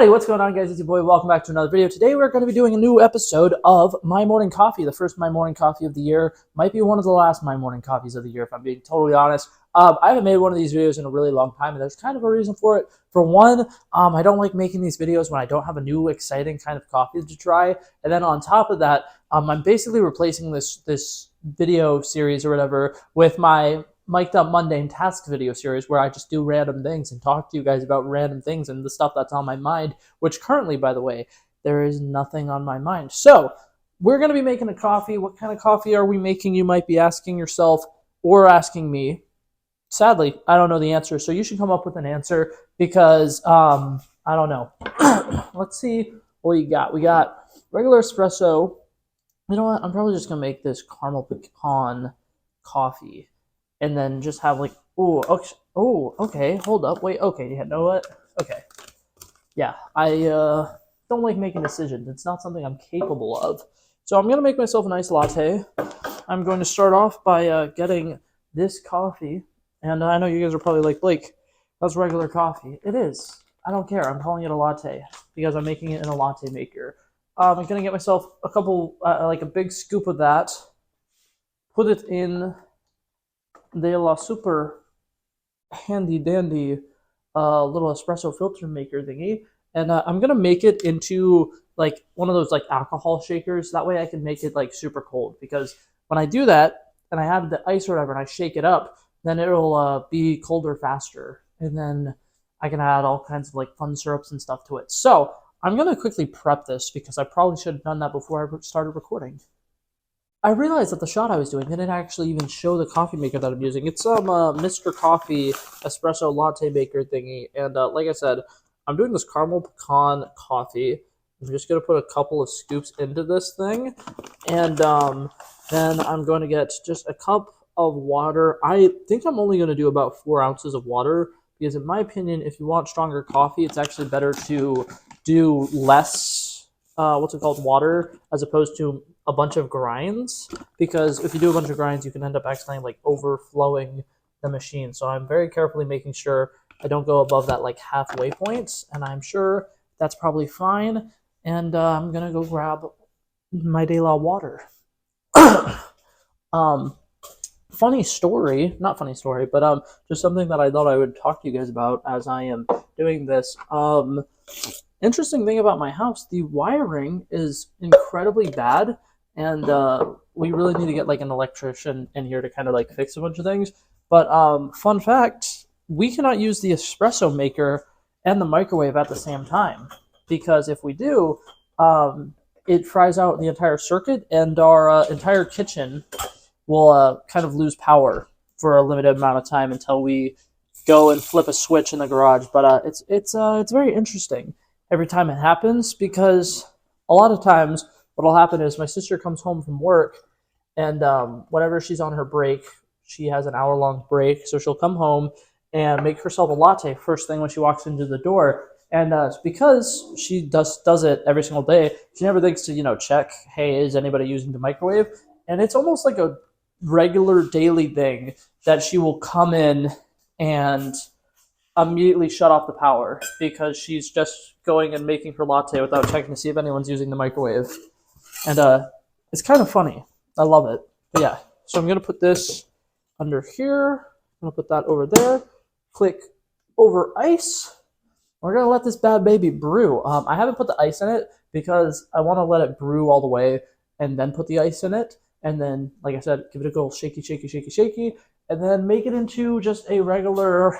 Hey, what's going on, guys? It's your boy. Welcome back to another video. Today we're going to be doing a new episode of My Morning Coffee, the first My Morning Coffee of the year. Might be one of the last My Morning Coffees of the year, if I'm being totally honest. I haven't made one of these videos in a really long time, and there's kind of a reason for it. For one, I don't like making these videos when I don't have a new, exciting kind of coffee to try. And then on top of that, I'm basically replacing this video series or whatever with my mic'd up mundane task video series where I just do random things and talk to you guys about random things and the stuff that's on my mind, which currently, by the way, there is nothing on my mind. So we're going to be making a coffee. What kind of coffee are we making? You might be asking yourself or asking me. Sadly, I don't know the answer, so you should come up with an answer because I don't know. Let's see what we got. We got regular espresso. You know what? I'm probably just going to make this caramel pecan coffee. And then just have like, okay, hold up, wait, okay, you know what? Okay, yeah, I don't like making decisions. It's not something I'm capable of. So I'm gonna make myself a nice latte. I'm going to start off by getting this coffee, and I know you guys are probably like, Blake, that's regular coffee. It is. I don't care. I'm calling it a latte because I'm making it in a latte maker. I'm gonna get myself a couple, like a big scoop of that. Put it in de la super handy dandy little espresso filter maker thingy, and I'm gonna make it into like one of those like alcohol shakers. That way I can make it like super cold, because when I do that and I add the ice or whatever and I shake it up, then it'll be colder faster, and then I can add all kinds of like fun syrups and stuff to it. So I'm gonna quickly prep this because I probably should have done that before I started recording. I realized that the shot I was doing didn't actually even show the coffee maker that I'm using. It's some Mr. Coffee espresso latte maker thingy. And like I said, I'm doing this caramel pecan coffee. I'm just going to put a couple of scoops into this thing. And then I'm going to get just a cup of water. I think I'm only going to do about 4 ounces of water, because in my opinion, if you want stronger coffee, it's actually better to do less, water, as opposed to a bunch of grinds, because if you do a bunch of grinds, you can end up accidentally like overflowing the machine. So I'm very carefully making sure I don't go above that like halfway point, and I'm sure that's probably fine. And I'm gonna go grab my de la water. Funny story, not funny story, but just something that I thought I would talk to you guys about as I am doing this. Interesting thing about my house, the wiring is incredibly bad. And we really need to get like an electrician in here to kind of like fix a bunch of things. But fun fact, we cannot use the espresso maker and the microwave at the same time, because if we do, it fries out the entire circuit, and our entire kitchen will kind of lose power for a limited amount of time until we go and flip a switch in the garage. But it's very interesting every time it happens, because a lot of times what'll happen is my sister comes home from work, and whenever she's on her break, she has an hour-long break, so she'll come home and make herself a latte first thing when she walks into the door. And because she does it every single day, she never thinks to check, hey, is anybody using the microwave? And it's almost like a regular daily thing that she will come in and immediately shut off the power, because she's just going and making her latte without checking to see if anyone's using the microwave. And it's kind of funny. I love it. But yeah, so I'm going to put this under here. I'm going to put that over there. Click over ice. We're going to let this bad baby brew. I haven't put the ice in it because I want to let it brew all the way and then put the ice in it. And then, like I said, give it a go shaky, shaky, shaky, shaky. And then make it into just a regular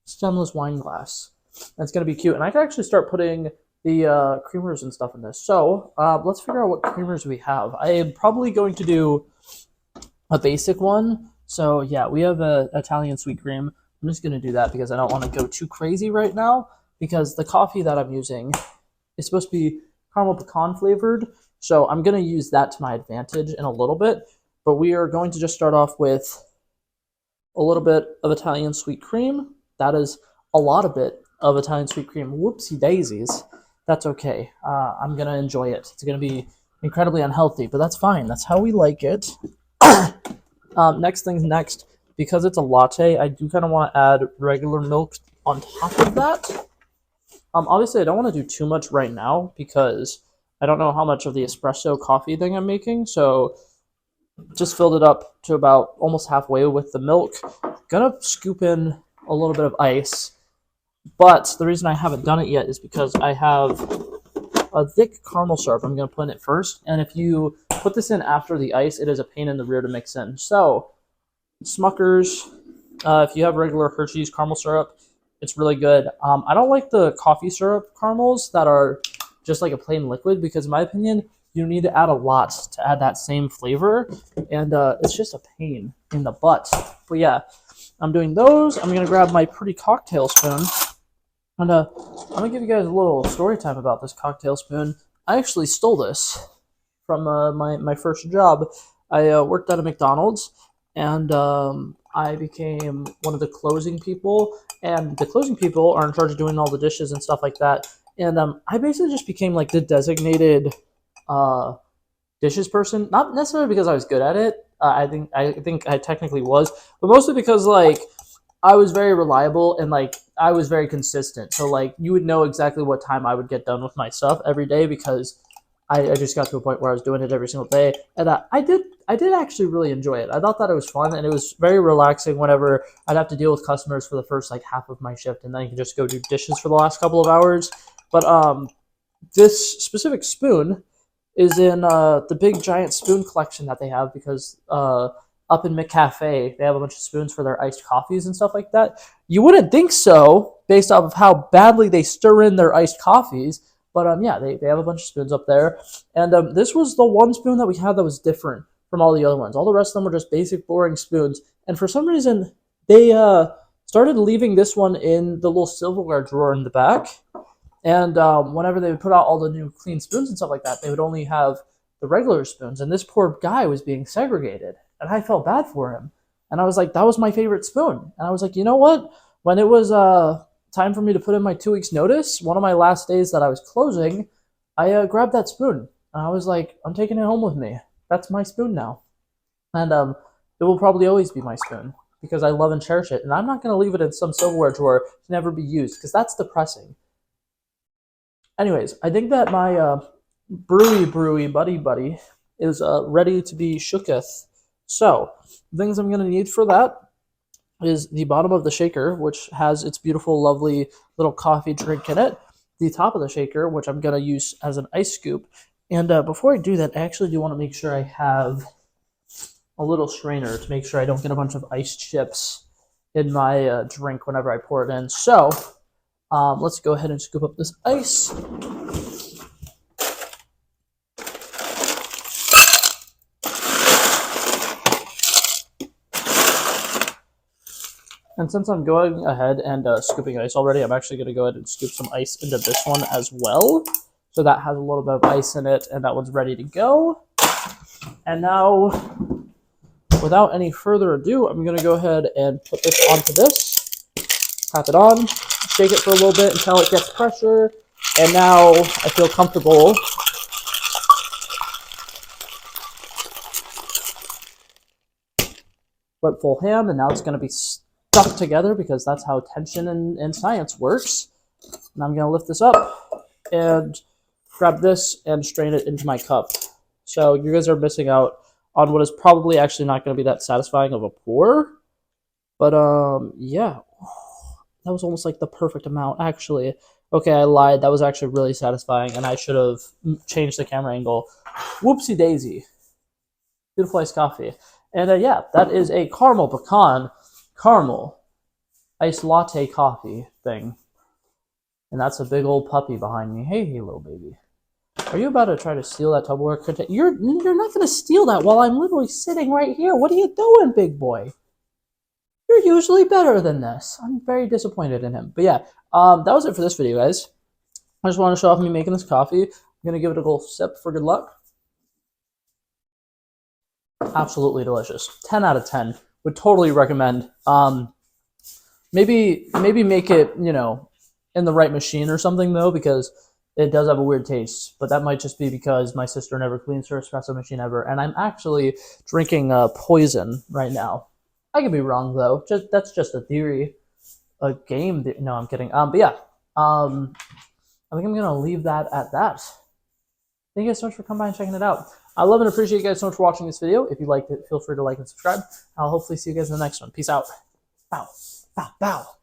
stemless wine glass. That's going to be cute. And I can actually start putting the creamers and stuff in this. So let's figure out what creamers we have. I am probably going to do a basic one. So yeah, we have a Italian sweet cream. I'm just going to do that because I don't want to go too crazy right now, because the coffee that I'm using is supposed to be caramel pecan flavored. So I'm going to use that to my advantage in a little bit. But we are going to just start off with a little bit of Italian sweet cream. That is a lot of it of Italian sweet cream. Whoopsie daisies. That's okay. I'm going to enjoy it. It's going to be incredibly unhealthy, but that's fine. That's how we like it. Next thing's next. Because it's a latte, I do kind of want to add regular milk on top of that. Obviously, I don't want to do too much right now because I don't know how much of the espresso coffee thing I'm making. So just filled it up to about almost halfway with the milk. Gonna scoop in a little bit of ice. But the reason I haven't done it yet is because I have a thick caramel syrup. I'm going to put in it first. And if you put this in after the ice, it is a pain in the rear to mix in. So, Smucker's, if you have regular Hershey's caramel syrup, it's really good. I don't like the coffee syrup caramels that are just like a plain liquid because, in my opinion, you need to add a lot to add that same flavor. And it's just a pain in the butt. But yeah, I'm doing those. I'm going to grab my pretty cocktail spoon. And I'm going to give you guys a little story time about this cocktail spoon. I actually stole this from my first job. I worked at a McDonald's, and I became one of the closing people. And the closing people are in charge of doing all the dishes and stuff like that. And I basically just became like the designated dishes person. Not necessarily because I was good at it. I think I technically was, but mostly because like I was very reliable and like I was very consistent. So like you would know exactly what time I would get done with my stuff every day because I just got to a point where I was doing it every single day, and I did actually really enjoy it. I thought that it was fun and it was very relaxing whenever I'd have to deal with customers for the first like half of my shift, and then I could just go do dishes for the last couple of hours. But this specific spoon is in the big giant spoon collection that they have because up in McCafe, they have a bunch of spoons for their iced coffees and stuff like that. You wouldn't think so based off of how badly they stir in their iced coffees, but yeah, they have a bunch of spoons up there. And this was the one spoon that we had that was different from all the other ones. All the rest of them were just basic, boring spoons. And for some reason, they started leaving this one in the little silverware drawer in the back. And whenever they would put out all the new clean spoons and stuff like that, they would only have the regular spoons. And this poor guy was being segregated. And I felt bad for him. And I was like, that was my favorite spoon. And I was like, you know what? When it was time for me to put in my 2 weeks notice, one of my last days that I was closing, I grabbed that spoon. And I was like, I'm taking it home with me. That's my spoon now. And it will probably always be my spoon because I love and cherish it. And I'm not going to leave it in some silverware drawer to never be used because that's depressing. Anyways, I think that my brewy buddy is ready to be shooketh. So, the things I'm going to need for that is the bottom of the shaker, which has its beautiful, lovely little coffee drink in it. The top of the shaker, which I'm going to use as an ice scoop. And before I do that, I actually do want to make sure I have a little strainer to make sure I don't get a bunch of ice chips in my drink whenever I pour it in. So, let's go ahead and scoop up this ice. And since I'm going ahead and scooping ice already, I'm actually going to go ahead and scoop some ice into this one as well. So that has a little bit of ice in it, and that one's ready to go. And now, without any further ado, I'm going to go ahead and put this onto this. Tap it on, shake it for a little bit until it gets pressure. And now I feel comfortable. Went full ham, and now it's going to be stuck together because that's how tension in science works. And I'm going to lift this up and grab this and strain it into my cup. So you guys are missing out on what is probably actually not going to be that satisfying of a pour. But yeah, that was almost like the perfect amount actually. Okay, I lied. That was actually really satisfying, and I should have changed the camera angle. Whoopsie daisy. Beautiful iced coffee. And yeah, that is a caramel iced latte coffee thing. And that's a big old puppy behind me. Hey, little baby. Are you about to try to steal that Tupperware container? You're not going to steal that while I'm literally sitting right here. What are you doing, big boy? You're usually better than this. I'm very disappointed in him. But yeah, that was it for this video, guys. I just want to show off me making this coffee. I'm going to give it a little sip for good luck. Absolutely delicious. 10 out of 10. Would totally recommend. Maybe make it, you know, in the right machine or something, though, because it does have a weird taste. But that might just be because my sister never cleans her espresso machine ever. And I'm actually drinking poison right now. I could be wrong, though. That's just a theory. A game. No, I'm kidding. But yeah. I think I'm going to leave that at that. Thank you guys so much for coming by and checking it out. I love and appreciate you guys so much for watching this video. If you liked it, feel free to like and subscribe. I'll hopefully see you guys in the next one. Peace out. Bow, bow, bow.